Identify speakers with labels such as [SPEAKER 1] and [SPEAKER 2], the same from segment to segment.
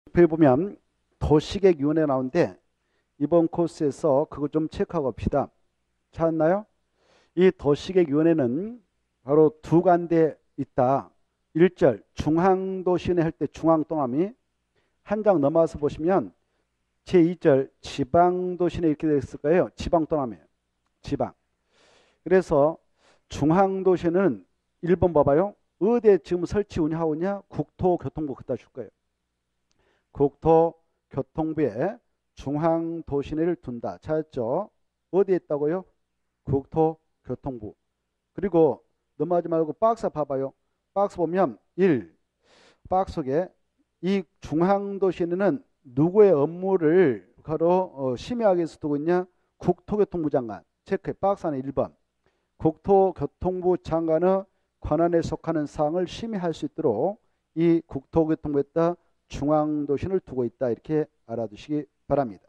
[SPEAKER 1] 옆에 보면 도시계획위원회 나오는데 이번 코스에서 그거 좀 체크하고 봅시다. 찾았나요? 이 도시계획위원회는 바로 두 간대 있다. 1절 중앙도시내 할 때 중앙동남이 한 장 넘어와서 보시면 제2절 지방도시내 이렇게 되어 있을 거예요. 지방동남이에요. 지방. 그래서 중앙도시는 1번 봐봐요. 어디에 지금 설치 운영하고 있냐? 국토교통부 갖다 줄 거예요. 국토교통부에 중앙도시내를 둔다. 찾았죠? 어디에 있다고요? 국토교통부. 그리고 넘어가지 말고 박스 봐봐요. 박스 보면 1. 박스 속에 이 중앙도시내는 누구의 업무를 바로 심의하기 위해서 두고 있냐? 국토교통부 장관. 체크해. 박스 안에 1번. 국토교통부 장관의 권한에 속하는 사항을 심의할 수 있도록 이 국토교통부에다 중앙도시를 두고 있다. 이렇게 알아두시기 바랍니다.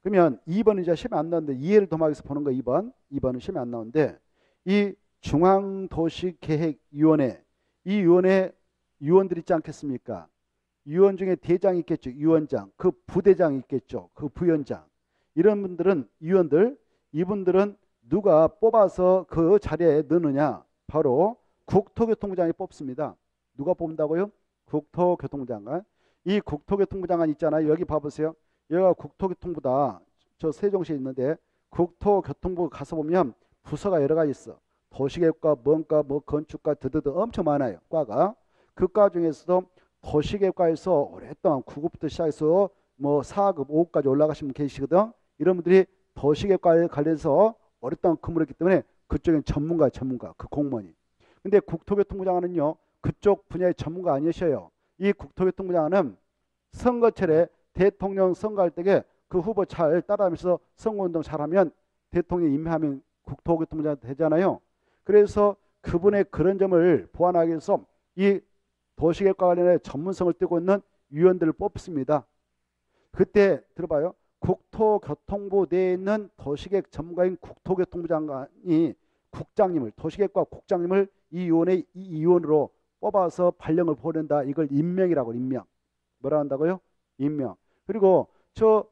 [SPEAKER 1] 그러면 2번은 이제 시험에 안 나오는데 이해를 도모하기 위해서 보는 거 2번. 2번은 시험에 안 나오는데 이 중앙도시계획위원회 이 위원회 위원들 있지 않겠습니까? 위원 중에 대장이 있겠죠. 위원장. 그 부대장이 있겠죠. 그 부위원장. 이런 분들은 위원들 이분들은 누가 뽑아서 그 자리에 넣느냐? 바로 국토교통부장이 뽑습니다. 누가 뽑는다고요? 국토교통부 장관. 이 국토교통부 장관 있잖아요. 여기 봐보세요. 여기가 국토교통부다. 저 세종시에 있는데 국토교통부 가서 보면 부서가 여러 가지 있어. 도시계획과 뭔가 뭐 건축과 드드드 엄청 많아요. 과가. 그 과 중에서도 도시계획과에서 오랫동안 9급부터 시작해서 뭐 4급, 5급까지 올라가시면 계시거든. 이런 분들이 도시계획과에 관련해서 오랫동안 근무를 했기 때문에 그쪽엔 전문가 그 공무원이. 근데 국토교통부 장관은요. 그쪽 분야의 전문가 아니셔요. 이 국토교통부 장관은 선거철에 대통령 선거할 때에 그 후보 잘 따라하면서 선거운동 잘하면 대통령 임명하면 국토교통부 장관 되잖아요. 그래서 그분의 그런 점을 보완하기 위해서 이 도시계획과 관련해 전문성을 띠고 있는 위원들을 뽑습니다. 그때 들어봐요. 국토교통부 내에 있는 도시계획 전문가인 국토교통부 장관이 국장님을 도시계획과 국장님을 이 위원회 이 위원으로 뽑아서 발령을 보낸다. 이걸 임명이라고 임명. 뭐라 한다고요? 임명. 그리고 저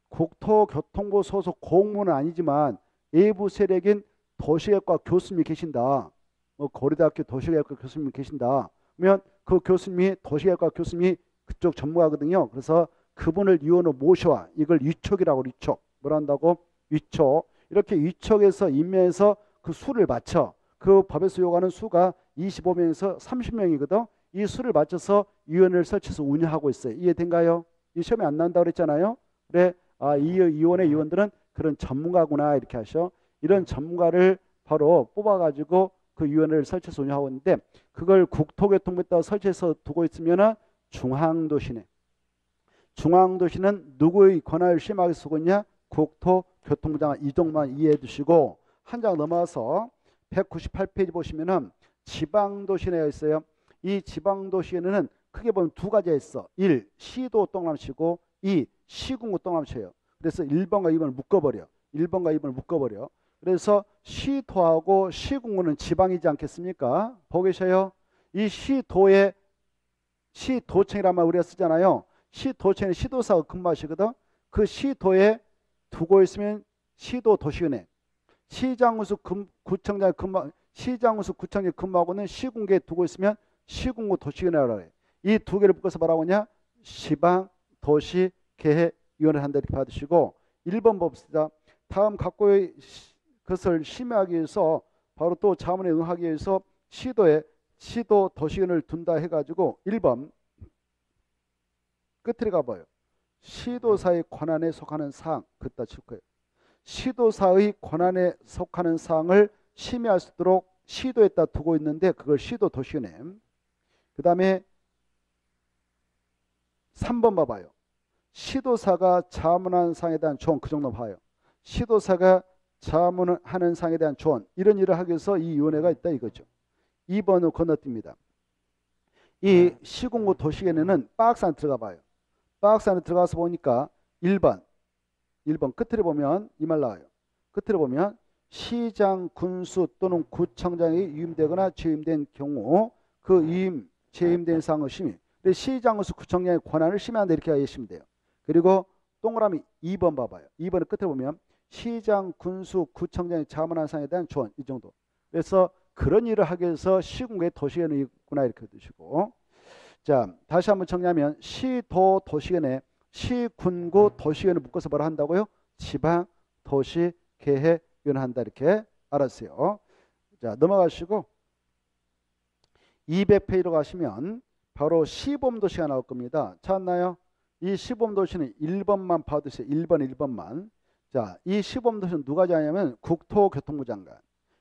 [SPEAKER 1] 국토교통부 소속 공무원은 아니지만 외부 세력인 도시계획과 교수님이 계신다. 뭐 고려대학교 도시계획과 교수님이 계신다. 그러면 그 교수님이 도시계획과 교수님이 그쪽 전문가거든요. 그래서 그분을 위원으로 모셔와. 이걸 위촉이라고 위촉. 뭐라 한다고? 위촉. 이렇게 위촉해서 임명해서 그 수를 맞춰. 그 법에서 요구하는 수가 25명에서 30명이거든. 이 수를 맞춰서 위원회를 설치해서 운영하고 있어요. 이해된가요? 이 시험에 안 나온다고 그랬잖아요. 그래, 이 위원회 위원들은 그런 전문가구나 이렇게 하셔. 이런 전문가를 바로 뽑아가지고 그 위원회를 설치해서 운영하고 있는데 그걸 국토교통부에다 설치해서 두고 있으면 중앙도시네. 중앙도시는 누구의 권한을 심하게 쓰고 있냐? 국토교통부 장관. 이 정도만 이해해 두시고 한 장 넘어서 198페이지 보시면은 지방도시내가 있어요. 이 지방도시에는 크게 보면 두 가지가 있어. 1. 시도 동남시고 2. 시군구 동남시예요. 그래서 1번과 2번을 묶어버려. 1번과 2번을 묶어버려. 그래서 시도하고 시군구는 지방이지 않겠습니까? 보고 계셔요? 이 시도의 시도청이란 말 우리가 쓰잖아요. 시도청은 시도사가 근무하시거든. 그 시도에 두고 있으면 시도 도시은행. 시장군수 구청장이 근무 시장군수 구청장이 근무하고는 시군구에 두고 있으면 시군구 도시은행이라고 해요. 이 두 개를 묶어서 뭐라고 하냐? 시방 도시 계획위원회를 한다 이렇게 받으시고 1번 봅시다. 다음 각고의 것을 심의하기 위해서 바로 또 자문에 응하기 위해서 시도에 시도 도시은행을 둔다 해가지고 1번 끝에 가봐요. 시도사의 권한에 속하는 사항 그따 칠 거예요. 시도사의 권한에 속하는 사항을 심의할 수 있도록 시도에다 두고 있는데 그걸 시도 도시은행. 그 다음에 3번 봐봐요. 시도사가 자문하는 사항에 대한 조언 그 정도 봐요. 시도사가 자문하는 사항에 대한 조언 이런 일을 하기 위해서 이 위원회가 있다 이거죠. 2번은 건너뜁니다. 이 시군구 도시계획에는 박스 안에 들어가 봐요. 박스 안에 들어가서 보니까 1번 끝에 보면 이 말 나와요. 끝에 보면 시장, 군수 또는 구청장이 위임되거나 재임된 경우 그 재임된 사항을 심의. 그래서 시장군수 구청장의 권한을 심의한다 이렇게 하시면 돼요. 그리고 동그라미 2번 봐봐요. 2번의 끝에 보면 시장, 군수, 구청장이 자문한 사항에 대한 조언 이 정도. 그래서 그런 일을 하기 위해서 시군구의 도시계획이 있구나 이렇게 드시고 자 다시 한번 정리하면 시, 도, 도시계획에 시, 군구, 도시계획을 묶어서 뭐라 한다고요? 지방, 도시, 계획위원회 한다 이렇게 알았어요. 자 넘어가시고 200페이지로 가시면 바로 시범도시가 나올 겁니다. 찾았나요? 이 시범도시는 1번만 봐두세요. 1번만. 자, 이 시범도시는 누가 정하냐면 국토교통부 장관.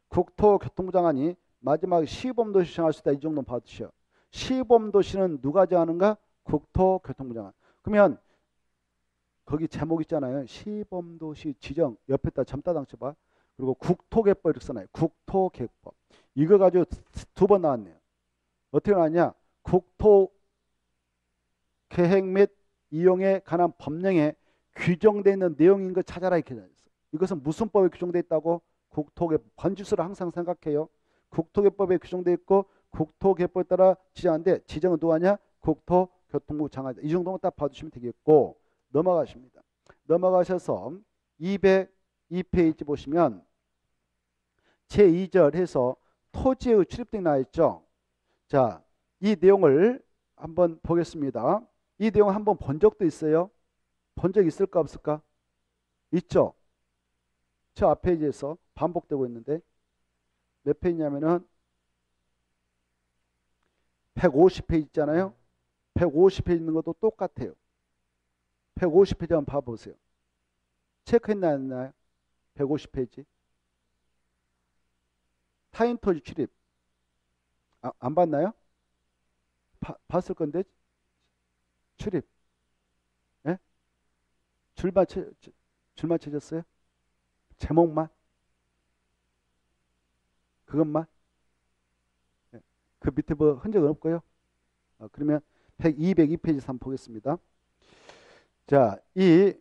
[SPEAKER 1] 국토교통부 장관이 마지막에 시범도시 정할 수 있다. 이 정도는 봐두시오. 시범도시는 누가 정하는가? 국토교통부 장관. 그러면 거기 제목 있잖아요. 시범도시 지정 옆에다 점따당 쳐봐. 그리고 국토개법 이렇게 써놔요. 국토개법. 이거 가지고 2번 나왔네요. 어떻게 나왔냐? 국토 계획 및 이용에 관한 법령에 규정되어 있는 내용인 거 찾아라 이렇게 되어 있어. 이것은 무슨 법에 규정되어 있다고? 국토개법. 번지수를 항상 생각해요. 국토개법에 규정되어 있고 국토개법에 따라 지정하는데 지정은 누가 하냐? 국토교통부 장관이다. 이 정도만 딱 봐주시면 되겠고 넘어가십니다. 넘어가셔서 202페이지 보시면 제2절 해서 토지의 출입 등이 나와 있죠. 자, 이 내용을 한번 보겠습니다. 이 내용 한번 본 적도 있어요? 본 적 있을까 없을까? 있죠? 저 앞 페이지에서 반복되고 있는데 몇 페이지냐면은 150페이지 있잖아요. 150페이지 있는 것도 똑같아요. 150페이지 한번 봐보세요. 체크했나 안 했나요? 150페이지. 타인 토지 출입. 안 봤나요? 봤을 건데 출입. 예? 줄만 쳐졌어요? 제목만? 그것만? 예. 그 밑에 뭐 흔적은 없고요. 그러면 202페이지 한번 보겠습니다. 자, 이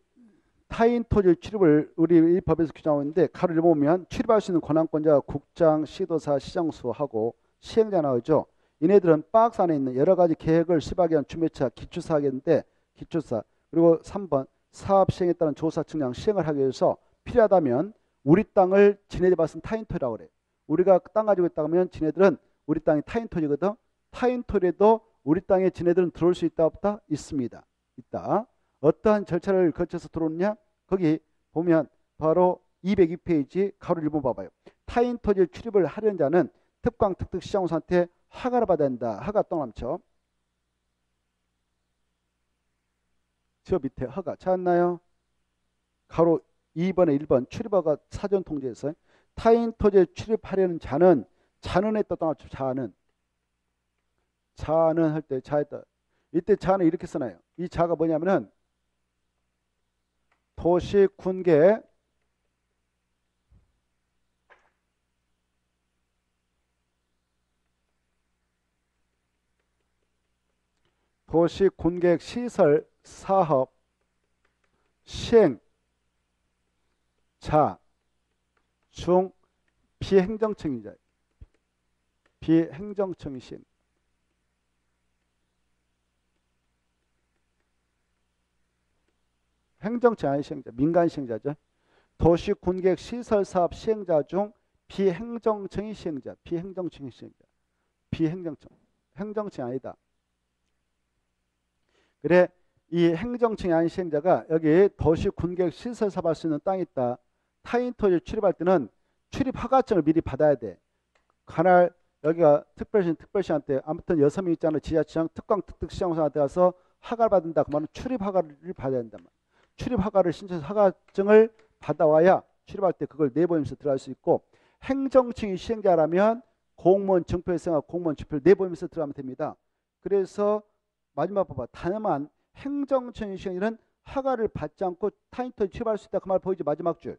[SPEAKER 1] 타인 토지 출입을 우리 이 법에서 규정하고 있는데 가로를 보면 출입할 수 있는 권한권자가 국장, 시도사, 시장수하고 시행자 나오죠. 이네들은 박스 안에 있는 여러 가지 계획을 수립하기 위한 준비차 기초사하겠는데 기초사 그리고 3번 사업 시행에 따른 조사 측량 시행을 하기 위해서 필요하다면 우리 땅을 지네들이 봤을 타인 토지라고 그래. 우리가 땅 가지고 있다고 하면 지네들은 우리 땅이 타인 토지거든. 타인 토지에도 우리 땅에 지네들은 들어올 수 있다 없다? 있습니다. 있다. 어떠한 절차를 거쳐서 들어오느냐? 거기 보면 바로 202페이지 가로 1번 봐봐요. 타인 토지 출입을 하려는 자는 특광 특특 시장우선한테 허가를 받아야 한다. 허가 동남쳐. 저 밑에 허가 찾았나요? 가로 2번에 1번 출입허가 사전 통지에서 타인 토지에 출입하려는 자는 자는에 떠나쳐 자는 할 때 자했다. 이때 자는 이렇게 써놔요. 이 자가 뭐냐면은 도시 군계 도시 군계획 시설 사업 시행 자 중 비행정청이자 비행정청이 시행 행정청 아니 시행자 민간 시행자죠. 도시 군계획 시설 사업 시행자 중 비행정청이 시행자 비행정청이 시행자 비행정청 행정청이 아니다. 그래 이 행정청이 아닌 시행자가 여기 도시 군계획 시설 사업할 수 있는 땅이 있다. 타인 토지 출입할 때는 출입 허가증을 미리 받아야 돼. 관할 여기가 특별시한테 아무튼 6명 있잖아. 지자체장 특광 특특 시장사한테 가서 허가를 받는다. 그러면 출입 허가를 받아야 된단 말이야. 출입 허가를 신청해서 허가증을 받아와야 출입할 때 그걸 내보이면서 들어갈 수 있고 행정청이 시행자라면 공무원 증표에 생각 공무원 증표를 내보이면서 들어가면 됩니다. 그래서 마지막 봐봐. 다만 행정청이 시행자는 허가를 받지 않고 타인 토지 출입할 수 있다. 그 말 보이지 마지막 줄.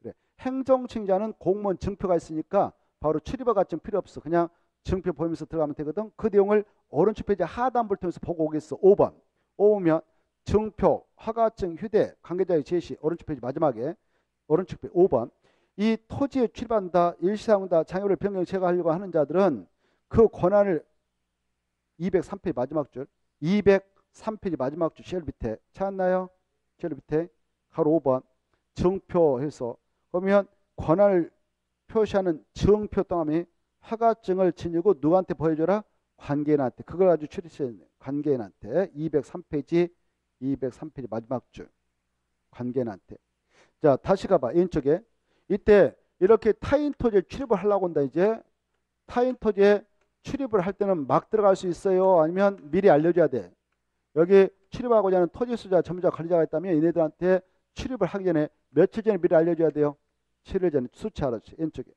[SPEAKER 1] 그래. 행정청자는 공무원 증표가 있으니까 바로 출입허가증 필요 없어. 그냥 증표 보이면서 들어가면 되거든. 그 내용을 오른쪽 페이지 하단부를 통해서 보고 오겠어. 5번. 5면 증표, 허가증, 휴대, 관계자의 제시. 오른쪽 페이지 마지막에 오른쪽 페이지 5번. 이 토지에 출입한다, 일시사용다, 장애를 변경 제거하려고 하는 자들은 그 권한을 203페이지 마지막 줄 203페이지 마지막 줄 제일 밑에 찾았나요? 제일 밑에 가로 5번 증표해서 그러면 권한을 표시하는 증표 동함이 허가증을 지니고 누구한테 보여줘라? 관계인한테. 그걸 가지고 추리해야 돼. 관계인한테. 203페이지 마지막 줄. 관계인한테. 자, 다시 가봐. 왼쪽에. 이때 이렇게 타인 토지에 출입을 하려고 한다. 이제 타인 토지에 출입을 할 때는 막 들어갈 수 있어요? 아니면 미리 알려줘야 돼? 여기 출입하고자 하는 토지 수자, 점유자, 관리자가 있다면 얘네들한테 출입을 하기 전에 며칠 전에 미리 알려줘야 돼요? 7일 전에 수치 알았지. 왼쪽에.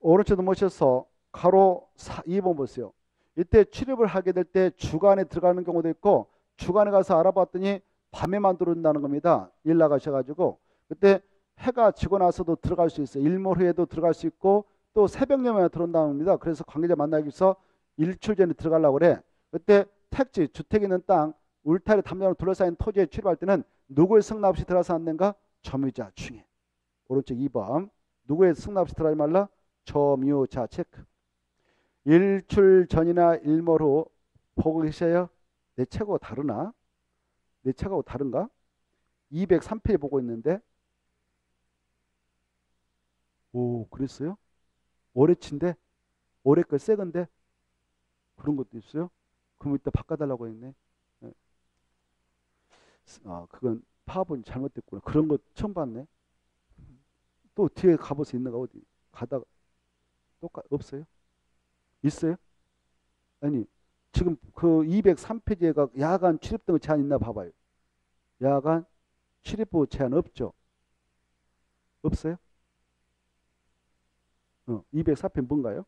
[SPEAKER 1] 오른쪽도 모셔서 가로 2번 보세요. 이때 출입을 하게 될 때 주간에 들어가는 경우도 있고 주간에 가서 알아봤더니 밤에만 들어온다는 겁니다. 일 나가셔가지고 그때 해가 지고 나서도 들어갈 수 있어요. 일몰 후에도 들어갈 수 있고 또 새벽녘에 들어온다는 겁니다. 그래서 관계자 만나기 위해서 일출 전에 들어가려고 그래. 그때 택지, 주택 있는 땅, 울타리 담장으로 둘러싸인 토지에 출입할 때는 누구의 승낙 없이 들어가서 안 된가? 점유자 중에. 오른쪽 2번. 누구의 승낙 없이 들어가지 말라? 점유자 체크. 일출 전이나 일몰 후 보고 계셔요? 내 책하고 다르나? 내 책하고 다른가? 203페이지 보고 있는데. 오, 그랬어요? 올해 친데? 올해 거 새 건데? 그런 것도 있어요? 그럼 이따 바꿔달라고 했네. 네. 아, 그건 파악이 잘못됐구나. 그런 거 처음 봤네. 또 뒤에 가보세요. 있는가 어디? 가다가 없어요? 있어요? 아니 지금 그 203페이지가 야간 출입 등 제한 있나 봐봐요. 야간 출입부 제한 없죠? 없어요? 204페이지 뭔가요?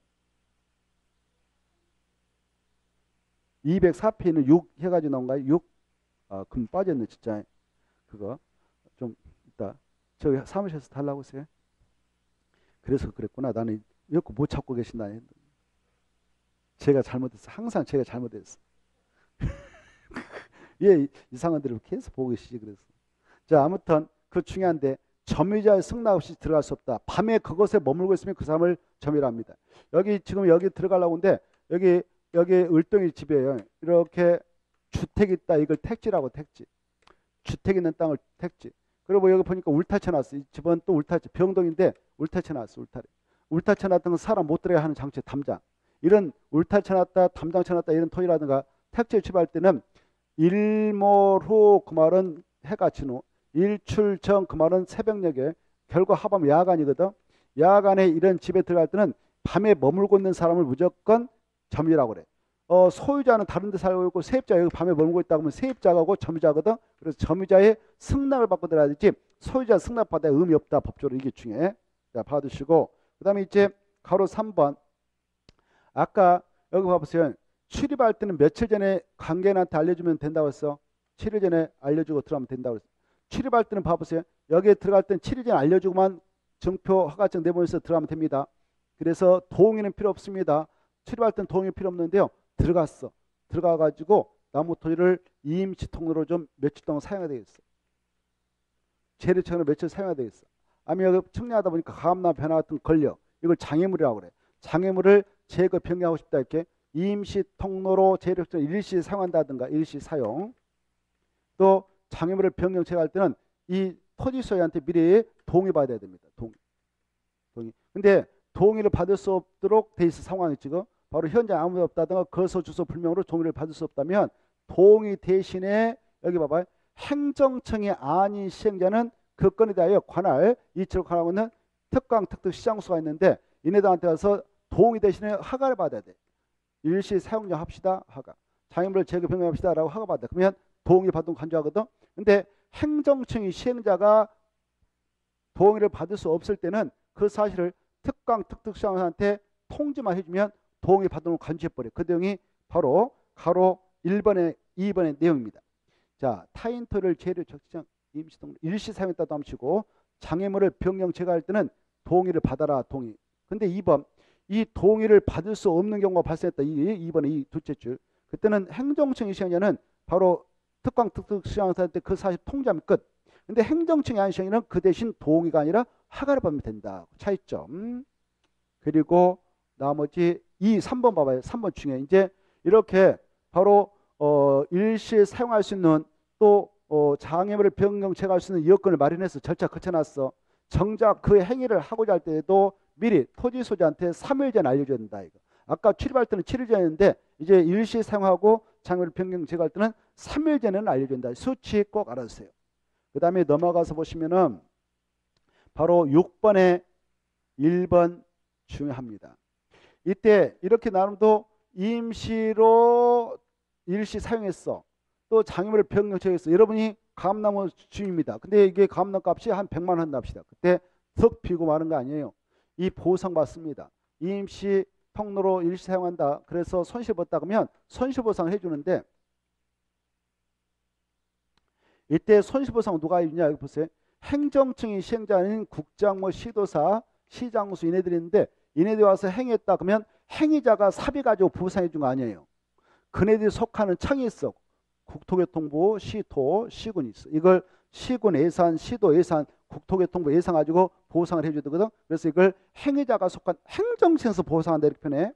[SPEAKER 1] 204페이지는 6 해가지고 나온가요? 6? 아, 그럼 빠졌네 진짜. 그거 좀 이따 저기 사무실에서 달라고 했어요. 그래서 그랬구나. 나는 몇 거 못 찾고 계신다. 제가 잘못했어. 항상 제가 잘못했어. 예, 이상한 데를 계속 보고 계시지. 그래서 자, 아무튼 그 중요한데 점유자의 승낙 없이 들어갈 수 없다. 밤에 그것에 머물고 있으면 그 사람을 점유라 합니다. 여기 지금 여기 들어가려고 하는데 여기 을동이 집이에요. 이렇게 주택이 있다. 이걸 택지라고. 택지. 주택 있는 땅을 택지. 그리고 여기 보니까 울타리 쳐놨어. 이 집은 또 울타리, 병동인데 울타리 쳐놨어. 울타리. 울타리 쳐놨던 건 사람 못 들어가게 하는 장치, 담장. 이런 울타리 쳐놨다, 담장 쳐놨다 이런 토지라든가 택지에 출입할 때는 일몰 후 그 말은 해가 진 후, 일출 전 그 말은 새벽녘에, 결과 합하면 야간이거든. 야간에 이런 집에 들어갈 때는 밤에 머물고 있는 사람을 무조건 점유라고 그래. 소유자는 다른 데 살고 있고 세입자 여기 밤에 머물고 있다고 하면 세입자하고 점유자거든. 그래서 점유자의 승낙을 받고 들어야 되지 소유자 승낙 받아야 의미 없다. 법적으로 이게 중요해. 자, 받으시고 그 다음에 이제 가로 3번. 아까 여기 봐보세요. 출입할 때는 며칠 전에 관계인한테 알려주면 된다고 했어. 7일 전에 알려주고 들어가면 된다고 했어. 출입할 때는 봐보세요. 여기에 들어갈 때는 7일 전에 알려주고만 증표 허가증 내보내서 들어가면 됩니다. 그래서 동의는 필요 없습니다. 출입할 때는 동의 필요 없는데요. 들어갔어. 들어가가지고 나무 토지를 임시 통로로 좀 며칠 동안 사용해야 되겠어. 재래청으로 며칠 사용해야 되겠어. 아니면 여기 청량하다 보니까 가압나 변화 같은 걸려. 이걸 장애물이라고 그래. 장애물을 제거 변경하고 싶다 이렇게 임시 통로로 재래청 일시 사용한다든가 일시 사용. 또 장애물을 변경 제거할 때는 이 토지 소유한테 미리 동의 받아야 됩니다. 동의. 근데 동의를 받을 수 없도록 돼 있어 상황이 지금. 바로 현장 아무도 없다든가 거소 주소 불명으로 동의를 받을 수 없다면 동의 대신에 여기 봐봐요. 행정청이 아닌 시행자는 그 건에 대하여 관할 이치로 관하고 있는 특강 특특 시장수가 있는데 이네들한테 가서 동의 대신에 허가를 받아야 돼. 일시 사용료 합시다. 허가. 장애물을 제거 변경합시다. 라고 허가 받아. 그러면 동의 받으면 간주하거든. 근데 행정청이 시행자가 동의를 받을 수 없을 때는 그 사실을 특강 특특 시장수한테 통지만 해주면 동의 받으면 간주해버려. 그 내용이 바로 가로 1번에 2번의 내용입니다. 자, 타인 토지를 재료 적시장 임시동로 일시 사용했다도 함치고 장애물을 변경 제거할 때는 동의를 받아라. 동의. 근데 2번 이 동의를 받을 수 없는 경우가 발생했다. 2번의 이 둘째 줄. 그때는 행정청이 시행자는 바로 특강 특특 시장한테 그 사실 통지하면 끝. 근데 행정청이 아닌 시행자는 그 대신 동의가 아니라 허가를 받으면 된다. 차이점. 그리고 나머지 3번 봐봐요. 3번 중에 이제 이렇게 바로 일시에 사용할 수 있는 또 장애물을 변경 제거할 수 있는 여건을 마련해서 절차 거쳐놨어. 정작 그 행위를 하고자 할 때에도 미리 토지 소지한테 3일 전에 알려줘야 된다. 이거. 아까 출입할 때는 7일 전인데 이제 일시에 사용하고 장애물 변경 제거할 때는 3일 전에는 알려줘야 된다. 수치 꼭 알아주세요. 그 다음에 넘어가서 보시면은 바로 6번에 1번 중요합니다. 이때 이렇게 나름도 임시로 일시 사용했어. 또 장애물을 변경 제거했어. 여러분이 감나무 주인입니다. 근데 이게 감나무 값이 한 100만 원 한다 합시다. 그때 턱 피고 마는 거 아니에요. 이 보상 받습니다. 임시 통로로 일시 사용한다. 그래서 손실 봤다 그러면 손실보상 해주는데 이때 손실보상 누가 해주냐. 여기 보세요. 행정청이 시행자인 국장모, 시도사, 시장수 이네들이 있는데 이네들이 와서 행했다 그러면 행위자가 사비 가지고 보상해 준 거 아니에요. 그네들이 속하는 청이 있어. 국토교통부, 시토, 시군이 있어. 이걸 시군 예산, 시도 예산, 국토교통부 예산 가지고 보상을 해주거든. 그래서 이걸 행위자가 속한 행정청에서 보상한다 이렇게 표현해.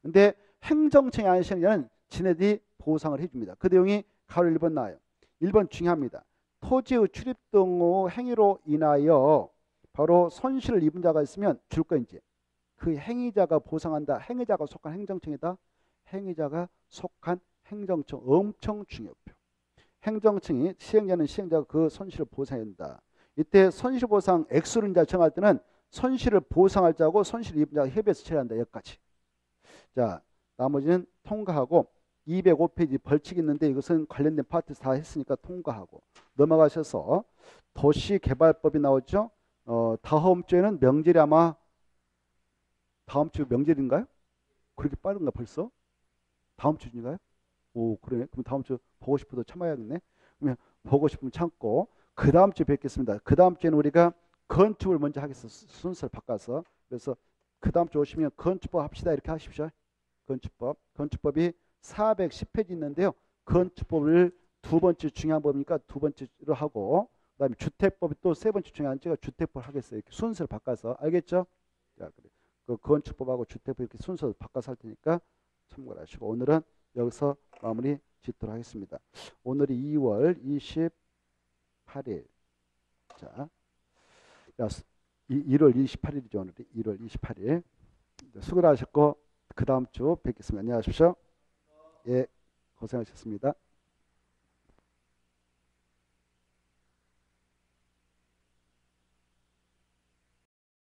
[SPEAKER 1] 근데 행정청이 아닌 시행자는 지네들이 보상을 해줍니다. 그 내용이 가로 1번 나와요. 1번 중요합니다. 토지의 출입 등의 행위로 인하여 바로 손실을 입은 자가 있으면 줄 거 이제. 그 행위자가 보상한다. 행위자가 속한 행정청이다. 행위자가 속한 행정청 엄청 중요표. 행정청이 시행자는 시행자가 그 손실을 보상해야 된다. 이때 손실보상 액수를 이제 정할 때는 손실을 보상할 자고 손실을 입은 자가 협의해서 처리한다. 여기까지. 자, 나머지는 통과하고 205페이지 벌칙이 있는데 이것은 관련된 파트 다 했으니까 통과하고 넘어가셔서 도시개발법이 나오죠. 다음 주에는 명절이 아마 다음 주 명절인가요? 그렇게 빠른가 벌써? 다음 주인가요? 오, 그러네. 그럼 다음 주 보고 싶어도 참아야겠네. 그러면 보고 싶으면 참고 그 다음 주에 뵙겠습니다. 그 다음 주에는 우리가 건축을 먼저 하겠어. 순서를 바꿔서. 그래서 그 다음 주 오시면 건축법 합시다. 이렇게 하십시오. 건축법이 410페이지 있는데요. 건축법을 두 번째 중요한 법이니까 두 번째로 하고 그다음에 주택법이 또 세 번째 중요한 제가 주택법을 하겠어요. 이렇게 순서를 바꿔서. 알겠죠? 자, 그래. 그 건축법하고 주택법 이렇게 순서를 바꿔서 할 테니까 참고를 하시고 오늘은 여기서 마무리 짓도록 하겠습니다. 오늘이 2월 28일. 자, 1월 28일이죠. 오늘이 1월 28일. 수고를 하셨고 그 다음 주 뵙겠습니다. 안녕하십시오. 예, 고생하셨습니다.